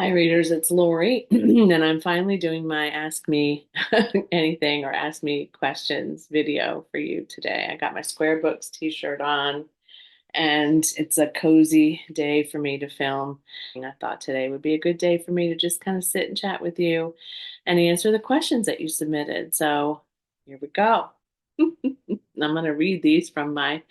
Hi, readers. It's Lori, and I'm finally doing my Ask Me Anything or Ask Me Questions video for you today. I got my Square Books t-shirt on, and it's a cozy day for me to film. And I thought today would be a good day for me to just kind of sit and chat with you and answer the questions that you submitted. So here we go. I'm going to read these from my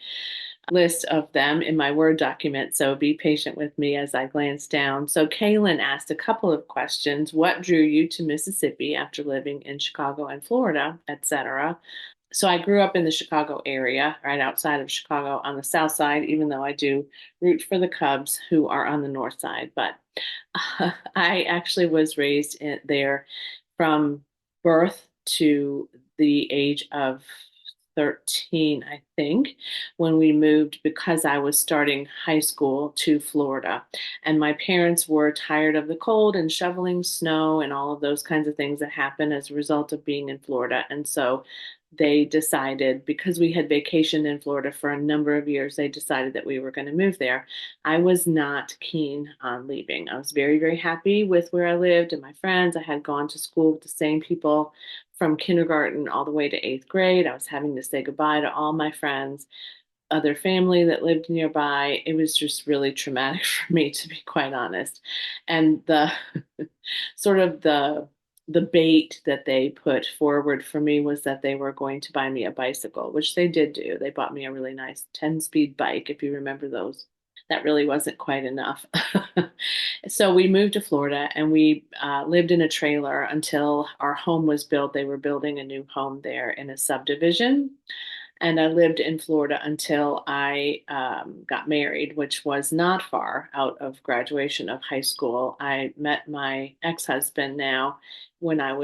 list of them in my Word document, so be patient with me as I glance down. So Kaylin asked a couple of questions. What drew you to Mississippi after living in Chicago and Florida, etc.? So I grew up in the Chicago area, right outside of Chicago on the south side, even though I do root for the Cubs, who are on the north side. But I actually was raised there from birth to the age of 13, I think, when we moved because I was starting high school to Florida. And my parents were tired of the cold and shoveling snow and all of those kinds of things that happen as a result of being in Florida. And so they decided, because we had vacationed in Florida for a number of years, they decided that we were going to move there. I was not keen on leaving. I was very, very happy with where I lived and my friends. I had gone to school with the same people from kindergarten all the way to eighth grade. I was having to say goodbye to all my friends, other family that lived nearby. It was just really traumatic for me, to be quite honest. And the sort of the bait that they put forward for me was that they were going to buy me a bicycle, which they did do. They bought me a really nice 10-speed bike, if you remember those. That really wasn't quite enough. So we moved to Florida and we lived in a trailer until our home was built. They were building a new home there in a subdivision. And I lived in Florida until I got married, which was not far out of graduation of high school. I met my ex-husband now when I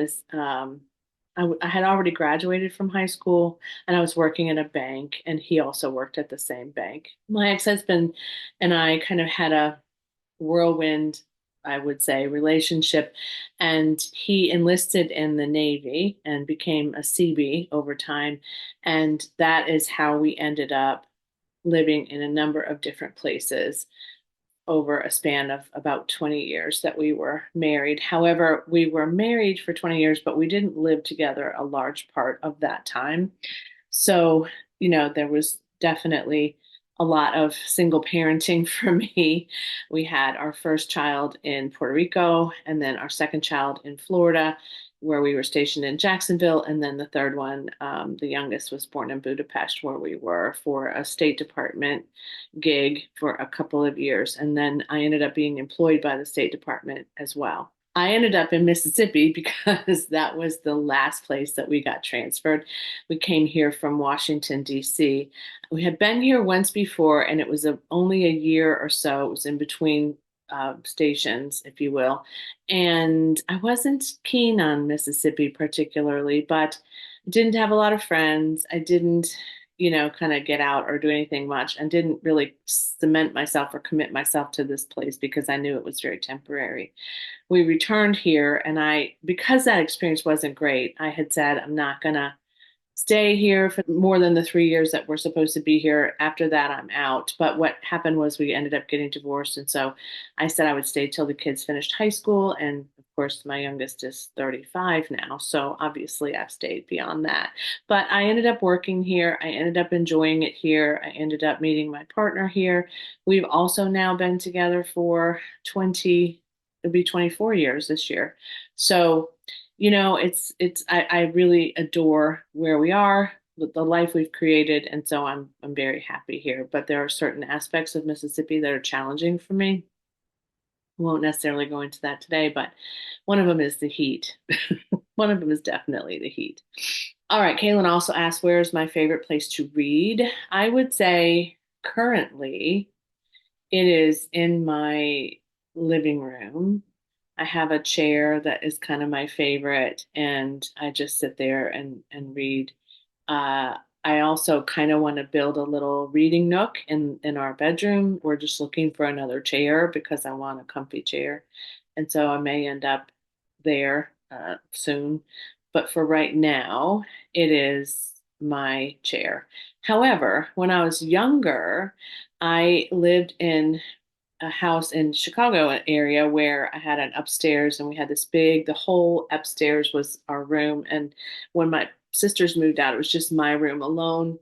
had already graduated from high school and I was working at a bank, and he also worked at the same bank. My ex-husband and I kind of had a whirlwind, I would say, relationship. And he enlisted in the Navy and became a Seabee over time. And that is how we ended up living in a number of different places over a span of about 20 years that we were married. However, we were married for 20 years, but we didn't live together a large part of that time. So, there was definitely a lot of single parenting for me. We had our first child in Puerto Rico and then our second child in Florida, where we were stationed in Jacksonville. And then the third one, the youngest, was born in Budapest, where we were for a State Department gig for a couple of years. And then I ended up being employed by the State Department as well. I ended up in Mississippi because that was the last place that we got transferred. We came here from Washington, D.C. We had been here once before, and it was only a year or so. It was in between stations, if you will. And I wasn't keen on Mississippi particularly, but didn't have a lot of friends. I didn't, kind of get out or do anything much, and didn't really cement myself or commit myself to this place because I knew it was very temporary. We returned here, and because that experience wasn't great, I had said, I'm not going to stay here for more than the 3 years that we're supposed to be here. After that, I'm out. But what happened was we ended up getting divorced. And so I said I would stay till the kids finished high school. And of course, my youngest is 35 now. So obviously, I've stayed beyond that. But I ended up working here. I ended up enjoying it here. I ended up meeting my partner here. We've also now been together for it'll be 24 years this year. So I really adore where we are, the life we've created, and so I'm very happy here. But there are certain aspects of Mississippi that are challenging for me. Won't necessarily go into that today, but one of them is the heat. One of them is definitely the heat. All right, Kaylin also asked, where is my favorite place to read? I would say currently it is in my living room. I have a chair that is kind of my favorite, and I just sit there and read. I also kind of want to build a little reading nook in our bedroom. We're just looking for another chair because I want a comfy chair, and so I may end up there soon. But for right now, it is my chair. However, when I was younger, I lived in a house in Chicago area where I had an upstairs and we had this big, the whole upstairs was our room. And when my sisters moved out, it was just my room alone.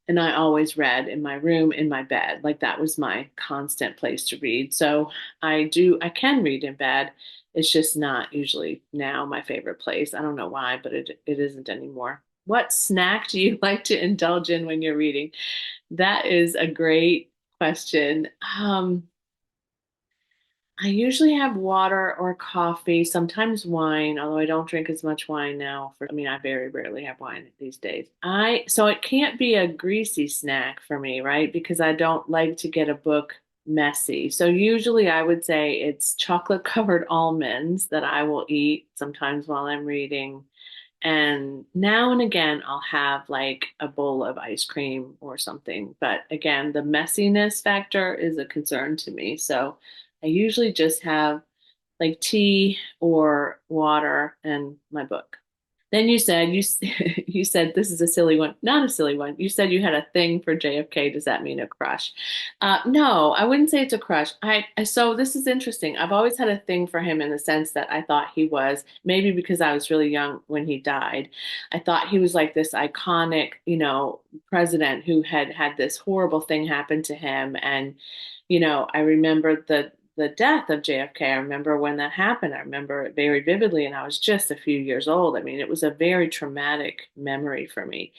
And I always read in my room, in my bed. Like that was my constant place to read. So I can read in bed. It's just not usually now my favorite place. I don't know why, but it isn't anymore. What snack do you like to indulge in when you're reading? That is a great question. I usually have water or coffee, sometimes wine, although I don't drink as much wine now. I mean, I very rarely have wine these days. So it can't be a greasy snack for me, right? Because I don't like to get a book messy. So usually I would say it's chocolate covered almonds that I will eat sometimes while I'm reading. And now and again, I'll have like a bowl of ice cream or something. But again, the messiness factor is a concern to me. So I usually just have like tea or water and my book. Then you said you said this is a silly one, not a silly one. You said you had a thing for JFK. Does that mean a crush? No, I wouldn't say it's a crush. So this is interesting. I've always had a thing for him in the sense that I thought he was maybe because I was really young when he died. I thought he was like this iconic, president who had had this horrible thing happen to him, and I remember the death of JFK. I remember when that happened. I remember it very vividly, and I was just a few years old. I mean, it was a very traumatic memory for me.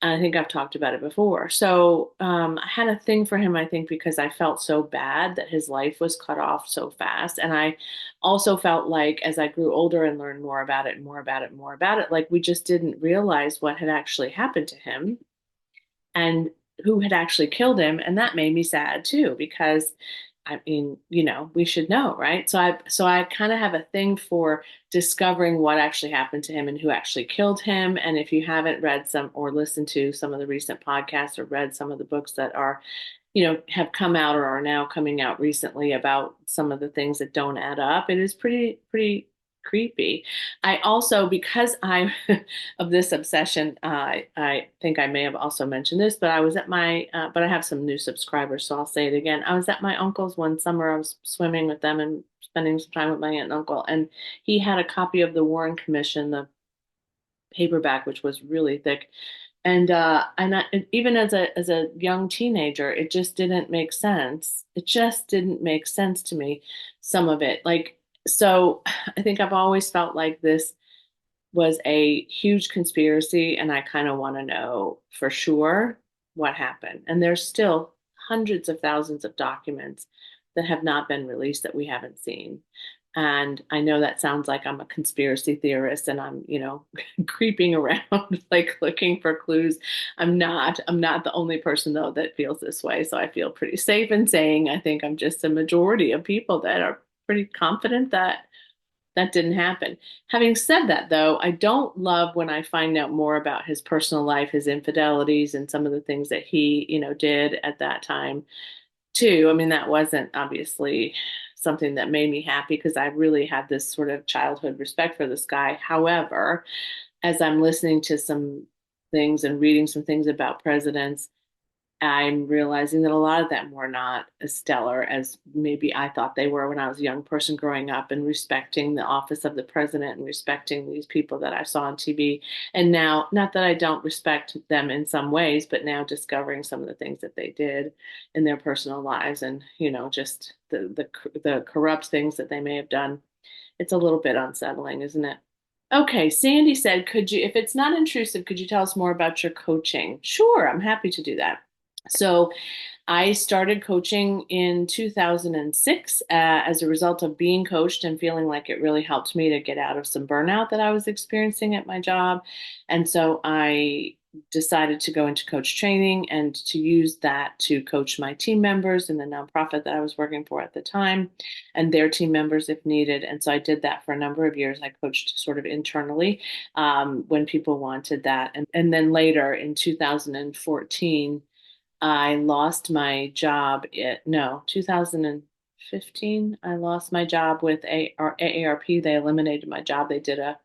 And I think I've talked about it before. So I had a thing for him, I think, because I felt so bad that his life was cut off so fast. And I also felt like as I grew older and learned more about it, more about it, more about it, like we just didn't realize what had actually happened to him and who had actually killed him. And that made me sad too, because I mean, we should know, right? So I kind of have a thing for discovering what actually happened to him and who actually killed him. And if you haven't read some or listened to some of the recent podcasts or read some of the books that are, have come out or are now coming out recently about some of the things that don't add up, it is pretty creepy. I also, because I of this obsession, I think I may have also mentioned this, but I was at but I have some new subscribers, so I'll say it again. I was at my uncle's one summer. I was swimming with them and spending some time with my aunt and uncle, and he had a copy of the Warren Commission, the paperback, which was really thick. Even as a young teenager, it just didn't make sense. It just didn't make sense to me, some of it. So I think I've always felt like this was a huge conspiracy, and I kind of want to know for sure what happened. And there's still hundreds of thousands of documents that have not been released that we haven't seen. And I know that sounds like I'm a conspiracy theorist and I'm, creeping around like looking for clues. I'm not. I'm not the only person though that feels this way. So I feel pretty safe in saying I think I'm just a majority of people that are pretty confident that that didn't happen. Having said that, though, I don't love when I find out more about his personal life, his infidelities, and some of the things that he, did at that time, too. I mean, that wasn't obviously something that made me happy because I really had this sort of childhood respect for this guy. However, as I'm listening to some things and reading some things about presidents, I'm realizing that a lot of them were not as stellar as maybe I thought they were when I was a young person growing up and respecting the office of the president and respecting these people that I saw on TV. And now, not that I don't respect them in some ways, but now discovering some of the things that they did in their personal lives and, just the corrupt things that they may have done. It's a little bit unsettling, isn't it? Okay, Sandy said, could you, if it's not intrusive, could you tell us more about your coaching? Sure, I'm happy to do that. So I started coaching in 2006 as a result of being coached and feeling like it really helped me to get out of some burnout that I was experiencing at my job. And so I decided to go into coach training and to use that to coach my team members in the nonprofit that I was working for at the time and their team members if needed. And so I did that for a number of years. I coached sort of internally when people wanted that. And then later in 2014, I lost my job 2015. I lost my job with AARP. They eliminated my job. They did a,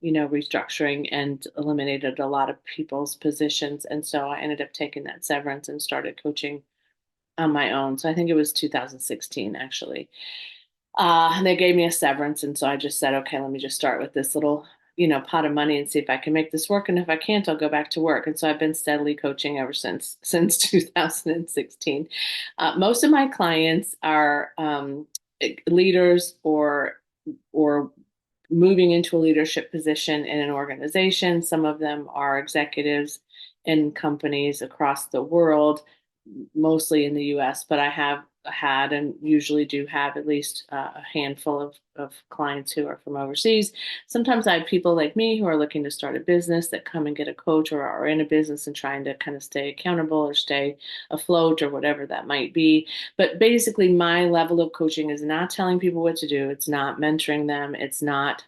restructuring and eliminated a lot of people's positions. And so I ended up taking that severance and started coaching on my own. So I think it was 2016 actually. And they gave me a severance. And so I just said, okay, let me just start with this little, pot of money and see if I can make this work. And if I can't, I'll go back to work. And so I've been steadily coaching ever since 2016. Most of my clients are leaders or moving into a leadership position in an organization. Some of them are executives in companies across the world, mostly in the US, but I have had and usually do have at least a handful of clients who are from overseas. Sometimes I have people like me who are looking to start a business that come and get a coach or are in a business and trying to kind of stay accountable or stay afloat or whatever that might be. But basically, my level of coaching is not telling people what to do. It's not mentoring them. It's not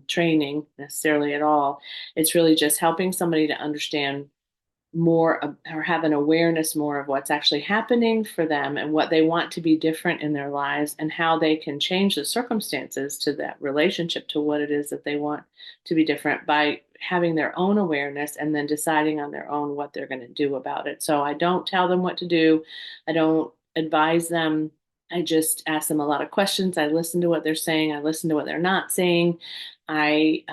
training necessarily at all. It's really just helping somebody to understand more or have an awareness more of what's actually happening for them and what they want to be different in their lives and how they can change the circumstances to that relationship to what it is that they want to be different by having their own awareness and then deciding on their own what they're going to do about it. So I don't tell them what to do. I don't advise them. I just ask them a lot of questions. I listen to what they're saying. I listen to what they're not saying. I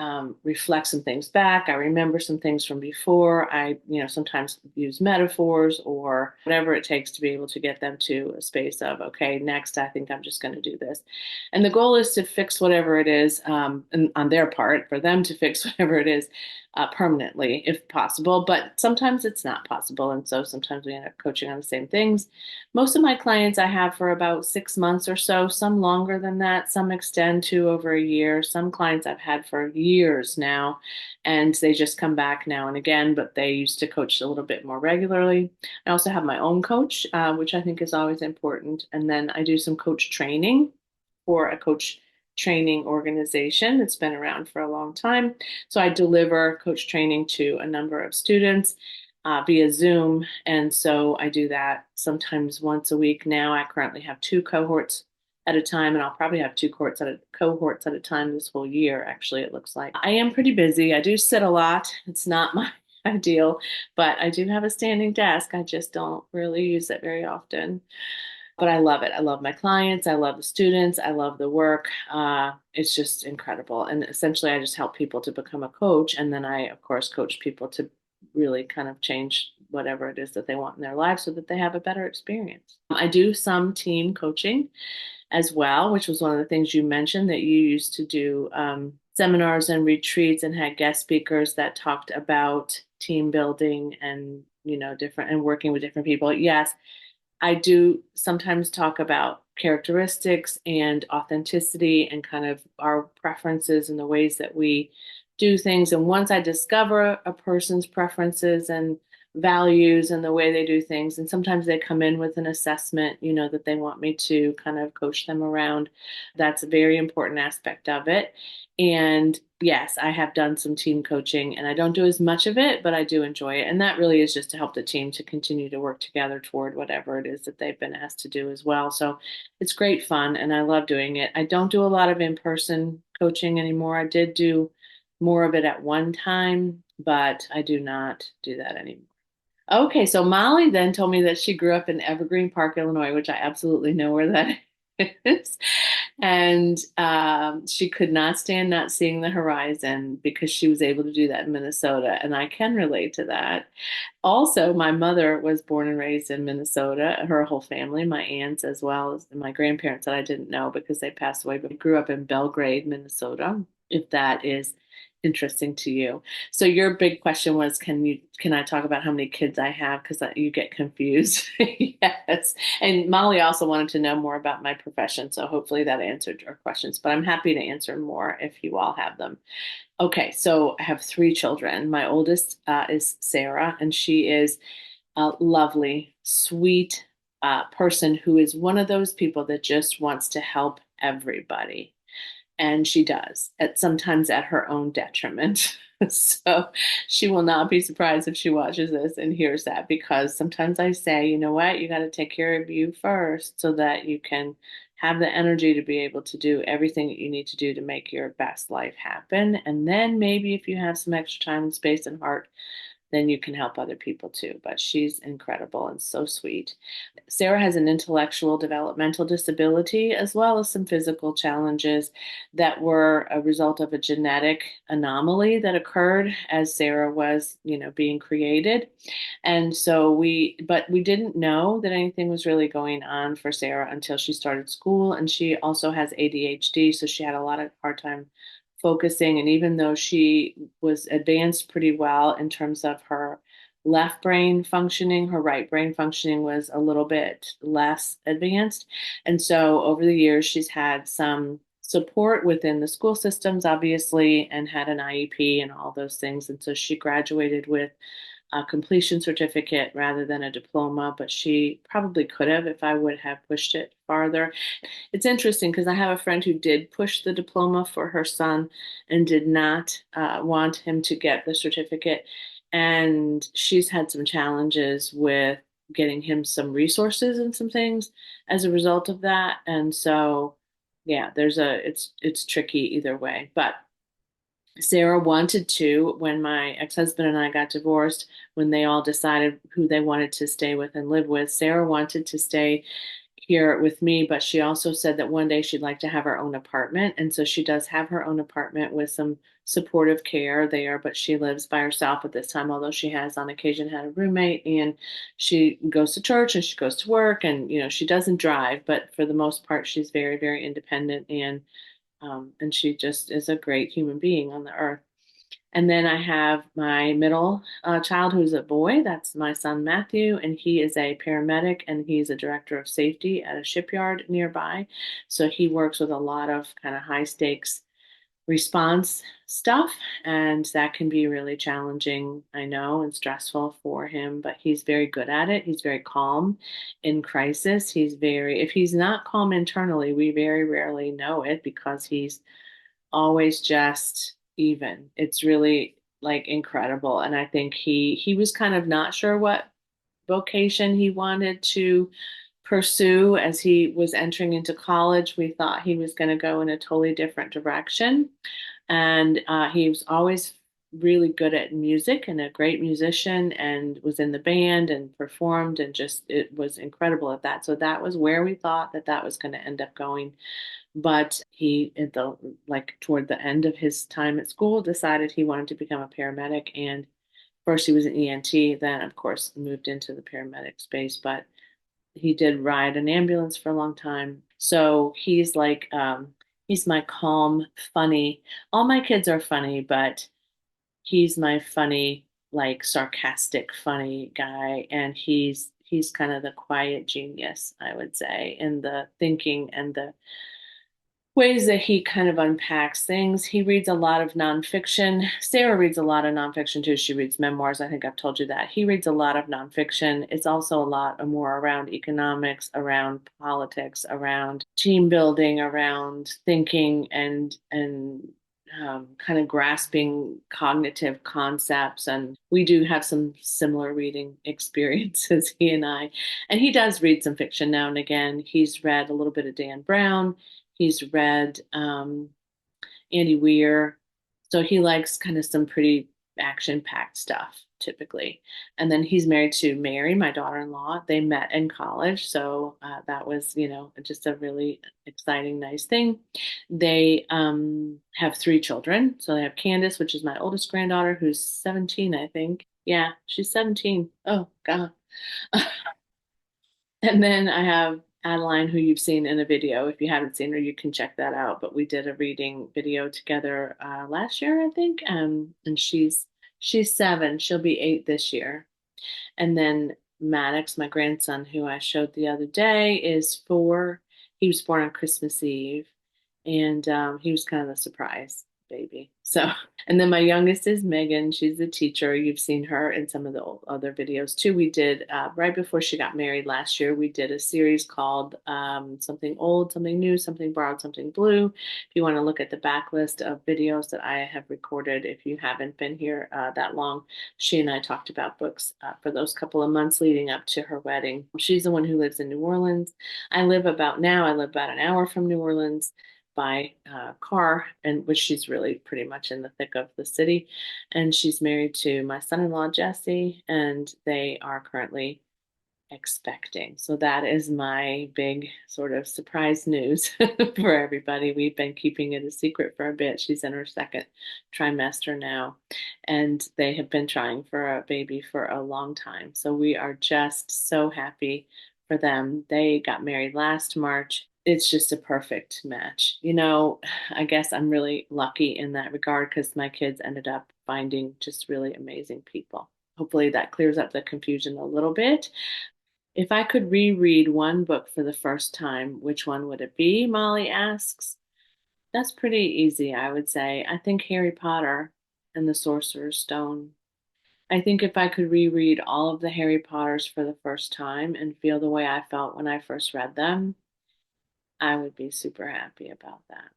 reflect some things back. I remember some things from before. I, sometimes use metaphors or whatever it takes to be able to get them to a space of, okay, next, I think I'm just going to do this. And the goal is to fix whatever it is, and on their part, for them to fix whatever it is permanently, if possible. But sometimes it's not possible. And so sometimes we end up coaching on the same things. Most of my clients I have for about 6 months or so, some longer than that, some extend to over a year. Some clients I've had for years now, and they just come back now and again, but they used to coach a little bit more regularly. I also have my own coach, which I think is always important. And then I do some coach training for a coach training organization that's been around for a long time. So I deliver coach training to a number of students via Zoom. And so I do that sometimes once a week now. I currently have two cohorts at a time, and I'll probably have two cohorts at a time this whole year, actually, it looks like. I am pretty busy. I do sit a lot. It's not my ideal, but I do have a standing desk. I just don't really use it very often. But I love it. I love my clients. I love the students. I love the work. It's just incredible. And essentially, I just help people to become a coach. And then I, of course, coach people to really kind of change whatever it is that they want in their lives so that they have a better experience. I do some team coaching as well, which was one of the things you mentioned that you used to do seminars and retreats and had guest speakers that talked about team building and, different and working with different people. Yes, I do sometimes talk about characteristics and authenticity and kind of our preferences and the ways that we do things. And once I discover a person's preferences and values and the way they do things, and sometimes they come in with an assessment, that they want me to kind of coach them around. That's a very important aspect of it. And yes, I have done some team coaching and I don't do as much of it, but I do enjoy it. And that really is just to help the team to continue to work together toward whatever it is that they've been asked to do as well. So it's great fun and I love doing it. I don't do a lot of in-person coaching anymore. I did do more of it at one time, but I do not do that anymore. Okay, so Molly then told me that she grew up in Evergreen Park, Illinois, which I absolutely know where that is. And she could not stand not seeing the horizon because she was able to do that in Minnesota. And I can relate to that. Also, my mother was born and raised in Minnesota, her whole family, my aunts as well as my grandparents that I didn't know because they passed away, but grew up in Belgrade, Minnesota, if that is interesting to you. So your big question was, can I talk about how many kids I have? Because you get confused. Yes. And Molly also wanted to know more about my profession. So hopefully that answered your questions, but I'm happy to answer more if you all have them. Okay, so I have three children. My oldest is Sarah, and she is a lovely, sweet person who is one of those people that just wants to help everybody. And she does, sometimes at her own detriment. So she will not be surprised if she watches this and hears that, because sometimes I say, you know what, you got to take care of you first so that you can have the energy to be able to do everything that you need to do to make your best life happen. And then maybe if you have some extra time and space and heart then you can help other people too. But she's incredible and so sweet. Sarah has an intellectual developmental disability as well as some physical challenges that were a result of a genetic anomaly that occurred as Sarah was, being created. And so but we didn't know that anything was really going on for Sarah until she started school. And she also has ADHD, so she had a lot of hard time focusing. And even though she was advanced pretty well in terms of her left brain functioning, her right brain functioning was a little bit less advanced. And so over the years, she's had some support within the school systems, obviously, and had an IEP and all those things. And so she graduated with a completion certificate rather than a diploma, but she probably could have if I would have pushed it farther. It's interesting because I have a friend who did push the diploma for her son and did not want him to get the certificate. And she's had some challenges with getting him some resources and some things as a result of that. And so, yeah, it's tricky either way. But Sarah wanted to, when my ex-husband and I got divorced, when they all decided who they wanted to stay with and live with, Sarah wanted to stay here with me, but she also said that one day she'd like to have her own apartment. And so she does have her own apartment with some supportive care there, but she lives by herself at this time, although she has on occasion had a roommate, and she goes to church and she goes to work, and she doesn't drive, but for the most part she's very, very independent, and she just is a great human being on the earth. And then I have my middle child, who's a boy. That's my son, Matthew, and he is a paramedic and he's a director of safety at a shipyard nearby. So he works with a lot of kind of high stakes response stuff, and that can be really challenging, I know, and stressful for him, but he's very good at it. He's very calm in crisis. If he's not calm internally, we very rarely know it because he's always just even. It's really like incredible. And I think he was kind of not sure what vocation he wanted to pursue as he was entering into college. We thought he was going to go in a totally different direction. And he was always really good at music and a great musician and was in the band and performed and just it was incredible at that. So that was where we thought that was going to end up going. But he, toward the end of his time at school, decided he wanted to become a paramedic. And first he was an ENT, then of course moved into the paramedic space. But he did ride an ambulance for a long time. So he's my calm, funny. All my kids are funny, but he's my funny, like sarcastic, funny guy. And he's kind of the quiet genius, I would say, in the thinking and the ways that he kind of unpacks things. He reads a lot of nonfiction. Sarah reads a lot of nonfiction too. She reads memoirs. I think I've told you that. He reads a lot of nonfiction. It's also a lot more around economics, around politics, around team building, around thinking and kind of grasping cognitive concepts. And we do have some similar reading experiences, he and I. And he does read some fiction now and again. He's read a little bit of Dan Brown. He's read Andy Weir. So he likes kind of some pretty action-packed stuff typically. And then he's married to Mary, my daughter-in-law. They met in college. So that was, just a really exciting, nice thing. They have three children. So they have Candace, which is my oldest granddaughter, who's 17, I think. Yeah, she's 17. Oh, God. And then I have Adeline, who you've seen in a video. If you haven't seen her, you can check that out. But we did a reading video together last year, I think. And she's 7. She'll be 8 this year. And then Maddox, my grandson, who I showed the other day, is 4. He was born on Christmas Eve, and he was kind of a surprise baby. So, and then my youngest is Megan. She's a teacher. You've seen her in some of the other videos too. We did right before she got married last year. We did a series called Something Old, Something New, Something Borrowed, Something Blue. If you want to look at the backlist of videos that I have recorded, if you haven't been here that long, she and I talked about books for those couple of months leading up to her wedding. She's the one who lives in New Orleans. I live about an hour from New Orleans. by car, and which she's really pretty much in the thick of the city. And she's married to my son-in-law, Jesse, and they are currently expecting. So that is my big sort of surprise news for everybody. We've been keeping it a secret for a bit. She's in her second trimester now, and they have been trying for a baby for a long time. So we are just so happy for them. They got married last March. It's just a perfect match. I guess I'm really lucky in that regard because my kids ended up finding just really amazing people. Hopefully that clears up the confusion a little bit. If I could reread one book for the first time, which one would it be? Molly asks. That's pretty easy, I would say. I think Harry Potter and the Sorcerer's Stone. I think if I could reread all of the Harry Potters for the first time and feel the way I felt when I first read them, I would be super happy about that.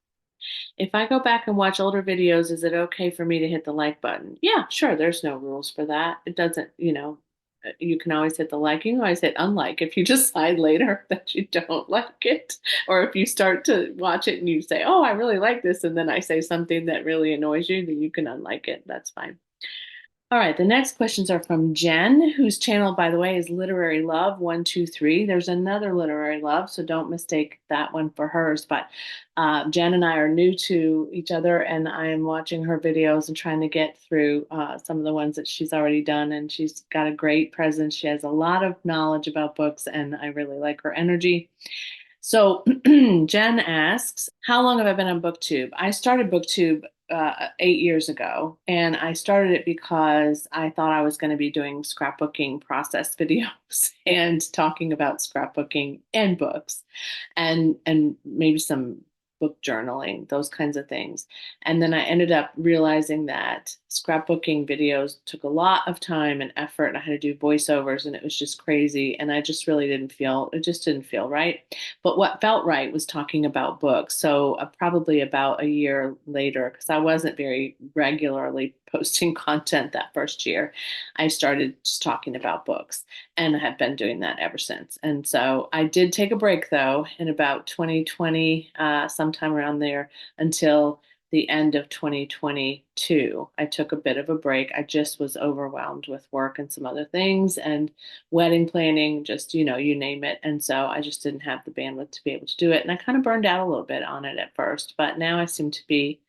If I go back and watch older videos, is it okay for me to hit the like button? Yeah, sure. There's no rules for that. It doesn't, you can always hit the like. You can always hit unlike if you decide later that you don't like it. Or if you start to watch it and you say, oh, I really like this. And then I say something that really annoys you, then you can unlike it. That's fine. All right, the next questions are from Jen, whose channel, by the way, is Literary Love 123. There's another Literary Love, so don't mistake that one for hers. But Jen and I are new to each other, and I am watching her videos and trying to get through some of the ones that she's already done. And she's got a great presence. She has a lot of knowledge about books, and I really like her energy. So Jen asks, how long have I been on Booktube? I started Booktube 8 years ago, and I started it because I thought I was going to be doing scrapbooking process videos and talking about scrapbooking and books, and maybe some book journaling, those kinds of things. And then I ended up realizing that scrapbooking videos took a lot of time and effort, and I had to do voiceovers, and it was just crazy. And I just really it just didn't feel right. But what felt right was talking about books. So probably about a year later, because I wasn't very regularly posting content that first year, I started just talking about books, and I have been doing that ever since. And so I did take a break though in about 2020, sometime around there, until the end of 2022. I took a bit of a break. I just was overwhelmed with work and some other things and wedding planning, just, you name it. And so I just didn't have the bandwidth to be able to do it. And I kind of burned out a little bit on it at first, but now I seem to be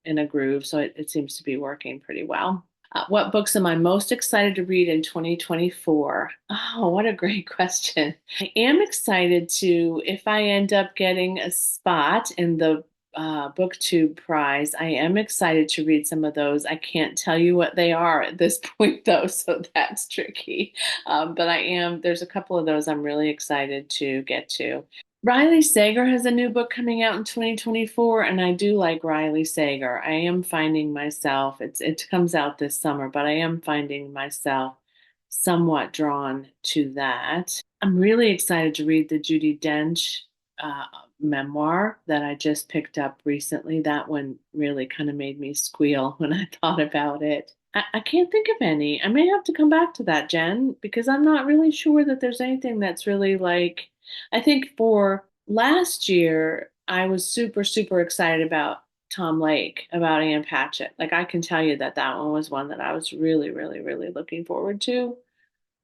in a groove. So it seems to be working pretty well. What books am I most excited to read in 2024? Oh, what a great question. I am excited to, if I end up getting a spot in the Booktube prize, I am excited to read some of those. I can't tell you what they are at this point, though, so that's tricky. But there's a couple of those I'm really excited to get to. Riley Sager has a new book coming out in 2024, and I do like Riley Sager. I am finding myself, it comes out this summer, but I am finding myself somewhat drawn to that. I'm really excited to read the Judi Dench uh, memoir that I just picked up recently. That one really kind of made me squeal when I thought about it. I can't think of any. I may have to come back to that, Jen, because I'm not really sure that there's anything that's really like. I think for last year, I was super, super excited about Tom Lake, about Ann Patchett. Like, I can tell you that that one was one that I was really, really, really looking forward to.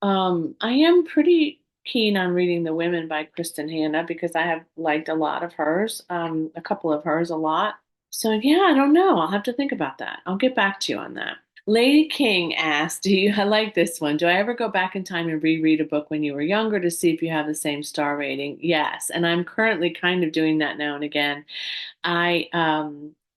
I am pretty keen on reading The Women by Kristen Hanna because I have liked a lot of hers, a couple of hers a lot. So yeah, I don't know. I'll have to think about that. I'll get back to you on that. Lady King asked, I like this one. Do I ever go back in time and reread a book when you were younger to see if you have the same star rating? Yes. And I'm currently kind of doing that now and again.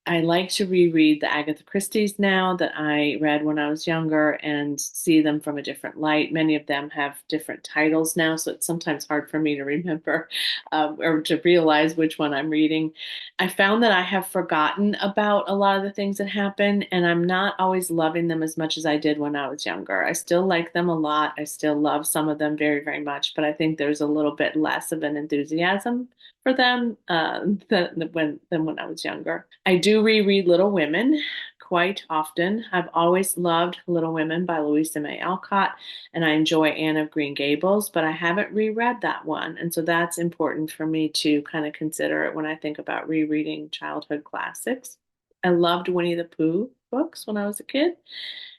I like to reread the Agatha Christie's now that I read when I was younger and see them from a different light. Many of them have different titles now, so it's sometimes hard for me to remember or to realize which one I'm reading. I found that I have forgotten about a lot of the things that happen, and I'm not always loving them as much as I did when I was younger. I still like them a lot. I still love some of them very, very much, but I think there's a little bit less of an enthusiasm for them than when I was younger. I do reread Little Women quite often. I've always loved Little Women by Louisa May Alcott, and I enjoy Anne of Green Gables, but I haven't reread that one. And so that's important for me to kind of consider it when I think about rereading childhood classics. I loved Winnie the Pooh books when I was a kid,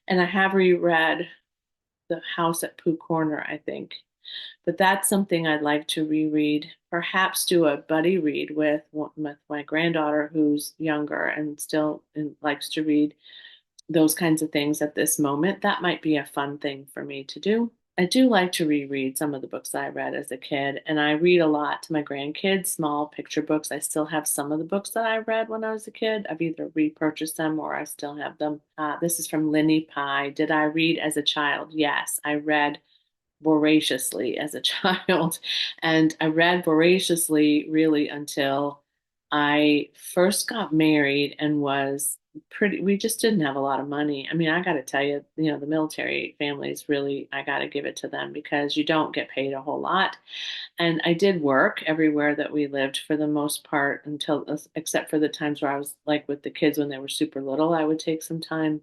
and I have reread The House at Pooh Corner, I think. But that's something I'd like to reread, perhaps do a buddy read with my granddaughter who's younger and still likes to read those kinds of things at this moment. That might be a fun thing for me to do. I do like to reread some of the books I read as a kid, and I read a lot to my grandkids, small picture books. I still have some of the books that I read when I was a kid. I've either repurchased them or I still have them. This is from Linny Pie. Did I read as a child? Yes, I read voraciously as a child. And I read voraciously really until I first got married and was we just didn't have a lot of money. I mean, I got to tell you, the military families really, I got to give it to them because you don't get paid a whole lot. And I did work everywhere that we lived for the most part except for the times where I was like with the kids when they were super little, I would take some time.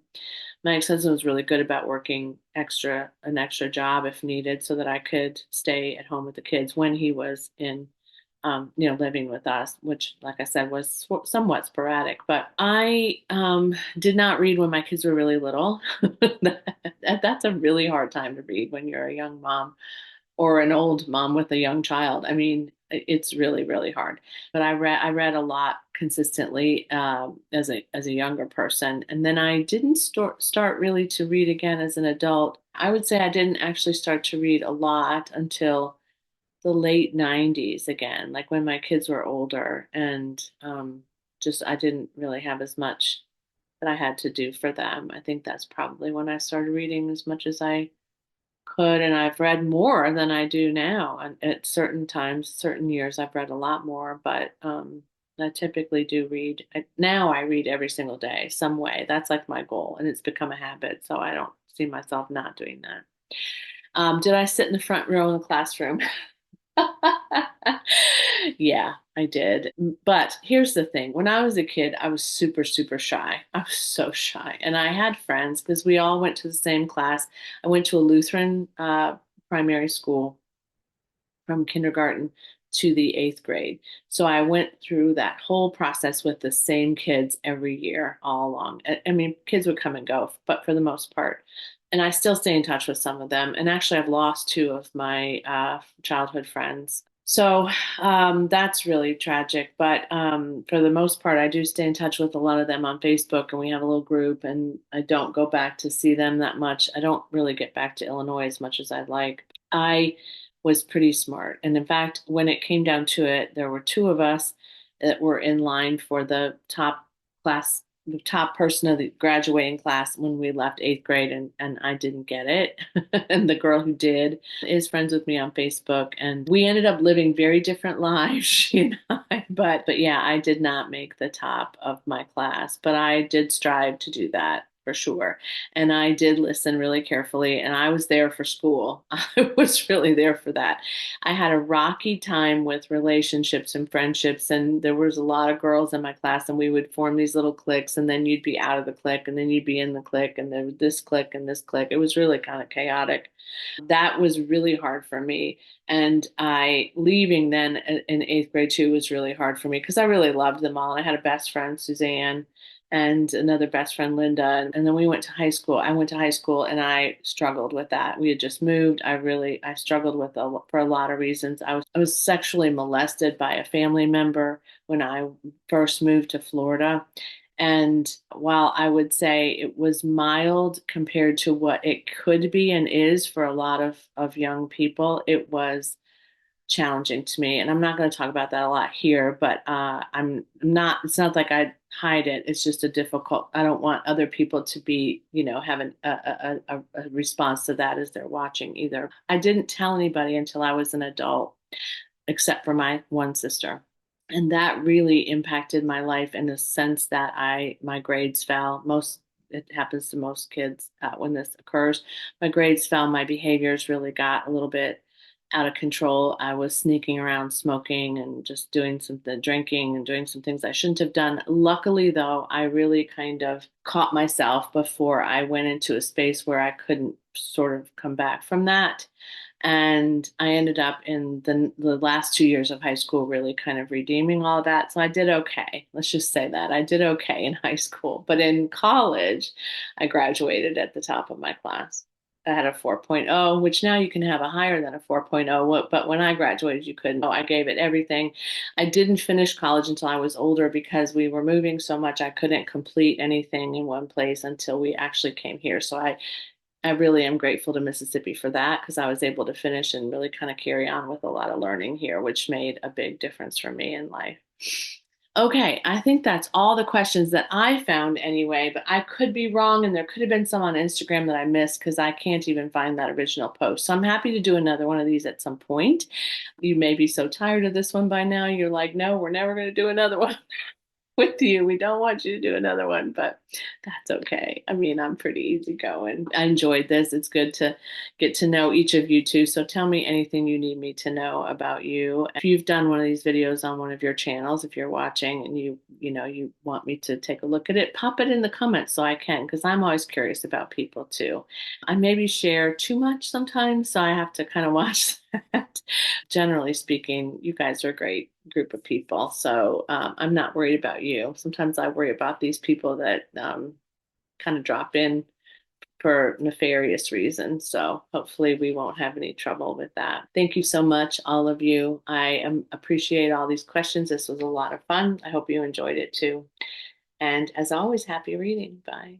My ex-husband was really good about working an extra job if needed so that I could stay at home with the kids when he was living with us, which, like I said, was somewhat sporadic. But I did not read when my kids were really little. That's a really hard time to read when you're a young mom or an old mom with a young child. I mean, it's really, really hard. But I read a lot consistently as a younger person, and then I didn't start really to read again as an adult. I would say I didn't actually start to read a lot until the late 90s again, like when my kids were older, and just I didn't really have as much that I had to do for them. I think that's probably when I started reading as much as I could, and I've read more than I do now. And at certain times, certain years, I've read a lot more, but I typically do read. Now I read every single day, some way. That's like my goal, and it's become a habit, so I don't see myself not doing that. Did I sit in the front row in the classroom? Yeah, I did. But here's the thing. When I was a kid, I was super, super shy. I was so shy. And I had friends because we all went to the same class. I went to a Lutheran primary school from kindergarten to the eighth grade. So I went through that whole process with the same kids every year, all along. I mean, kids would come and go, but for the most part. And I still stay in touch with some of them. And actually, I've lost two of my childhood friends. So that's really tragic. But for the most part, I do stay in touch with a lot of them on Facebook, and we have a little group. And I don't go back to see them that much. I don't really get back to Illinois as much as I'd like. I was pretty smart. And in fact, when it came down to it, there were two of us that were in line for the class, the top person of the graduating class when we left eighth grade, and I didn't get it. And the girl who did is friends with me on Facebook, and we ended up living very different lives, but yeah, I did not make the top of my class, but I did strive to do that for sure. And I did listen really carefully, and I was there for school. I was really there for that. I had a rocky time with relationships and friendships, and there was a lot of girls in my class, and we would form these little cliques, and then you'd be out of the clique, and then you'd be in the clique, and there was this clique and this clique. It was really kind of chaotic. That was really hard for me. And I leaving then in eighth grade too was really hard for me because I really loved them all. I had a best friend, Suzanne, and another best friend, Linda. And then we went to high school. I went to high school and I struggled with that. We had just moved. I struggled with for a lot of reasons. I was sexually molested by a family member when I first moved to Florida. And while I would say it was mild compared to what it could be and is for a lot of young people, it was challenging to me. And I'm not going to talk about that a lot here, but I'm not, it's not like I hide it. It's just I don't want other people to be, having a response to that as they're watching either. I didn't tell anybody until I was an adult, except for my one sister. And that really impacted my life in the sense that my grades fell. It happens to most kids when this occurs. My grades fell, my behaviors really got a little bit out of control. I was sneaking around smoking and just doing something, drinking and doing some things I shouldn't have done. Luckily, though, I really kind of caught myself before I went into a space where I couldn't sort of come back from that. And I ended up in the last 2 years of high school really kind of redeeming all of that. So I did okay. Let's just say that I did okay in high school. But in college, I graduated at the top of my class. I had a 4.0, which now you can have a higher than a 4.0. But when I graduated, you couldn't. I gave it everything. I didn't finish college until I was older because we were moving so much. I couldn't complete anything in one place until we actually came here. So I really am grateful to Mississippi for that because I was able to finish and really kind of carry on with a lot of learning here, which made a big difference for me in life. Okay, I think that's all the questions that I found anyway, but I could be wrong and there could have been some on Instagram that I missed because I can't even find that original post. So I'm happy to do another one of these at some point. You may be so tired of this one by now, you're like, no, we're never going to do another one. With you. We don't want you to do another one, but that's okay. I mean, I'm pretty easygoing. I enjoyed this. It's good to get to know each of you too. So tell me anything you need me to know about you. If you've done one of these videos on one of your channels, if you're watching and you want me to take a look at it, pop it in the comments so I can, because I'm always curious about people too. I maybe share too much sometimes, so I have to kind of watch that. Generally speaking, you guys are a great group of people. So I'm not worried about you. Sometimes I worry about these people that kind of drop in for nefarious reasons. So hopefully we won't have any trouble with that. Thank you so much, all of you. Appreciate all these questions. This was a lot of fun. I hope you enjoyed it too. And as always, happy reading. Bye.